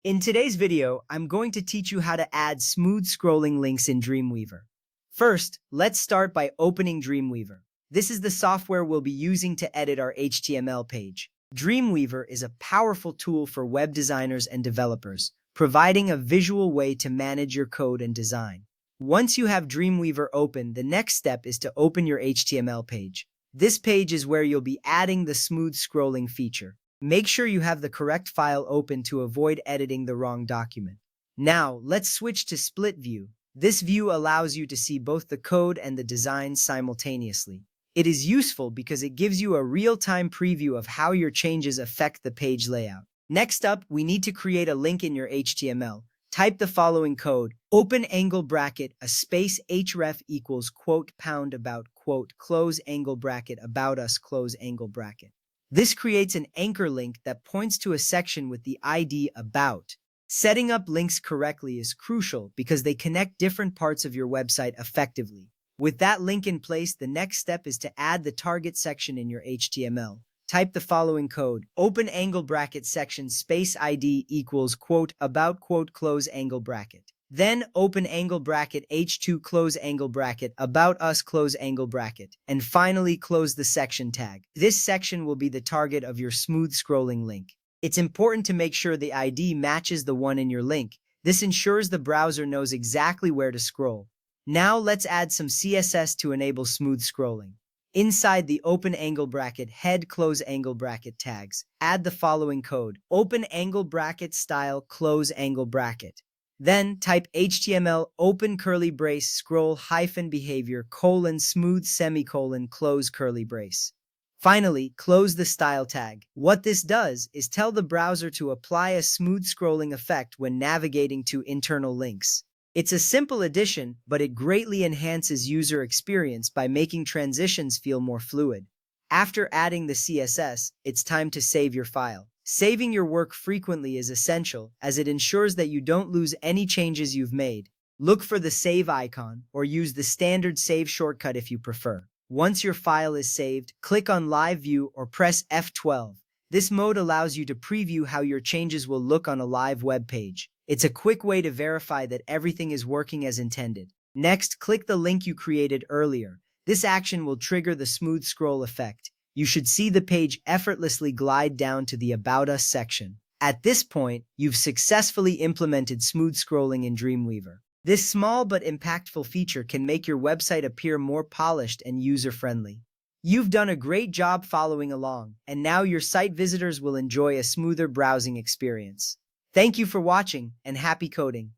In today's video, I'm going to teach you how to add smooth scrolling links in Dreamweaver. First, let's start by opening Dreamweaver. This is the software we'll be using to edit our HTML page. Dreamweaver is a powerful tool for web designers and developers, providing a visual way to manage your code and design. Once you have Dreamweaver open, the next step is to open your HTML page. This page is where you'll be adding the smooth scrolling feature. Make sure you have the correct file open to avoid editing the wrong document. Now, let's switch to Split View. This view allows you to see both the code and the design simultaneously. It is useful because it gives you a real-time preview of how your changes affect the page layout. Next up, we need to create a link in your HTML. Type the following code: open angle bracket, a space href equals quote pound about quote close angle bracket about us close angle bracket. This creates an anchor link that points to a section with the ID about. Setting up links correctly is crucial because they connect different parts of your website effectively. With that link in place, the next step is to add the target section in your HTML. Type the following code: open angle bracket section space ID equals quote about quote close angle bracket. Then open angle bracket h2 close angle bracket about us close angle bracket. And finally close the section tag. This section will be the target of your smooth scrolling link. It's important to make sure the ID matches the one in your link. This ensures the browser knows exactly where to scroll. Now let's add some CSS to enable smooth scrolling. Inside the open angle bracket head close angle bracket tags, add the following code: open angle bracket style close angle bracket. Then type HTML open curly brace scroll hyphen behavior colon smooth semicolon close curly brace. Finally, close the style tag. What this does is tell the browser to apply a smooth scrolling effect when navigating to internal links. It's a simple addition, but it greatly enhances user experience by making transitions feel more fluid. After adding the CSS, it's time to save your file. Saving your work frequently is essential, as it ensures that you don't lose any changes you've made. Look for the save icon, or use the standard save shortcut if you prefer. Once your file is saved, click on Live View or press F12. This mode allows you to preview how your changes will look on a live web page. It's a quick way to verify that everything is working as intended. Next, click the link you created earlier. This action will trigger the smooth scroll effect. You should see the page effortlessly glide down to the About Us section. At this point, you've successfully implemented smooth scrolling in Dreamweaver. This small but impactful feature can make your website appear more polished and user-friendly. You've done a great job following along, and now your site visitors will enjoy a smoother browsing experience. Thank you for watching, and happy coding!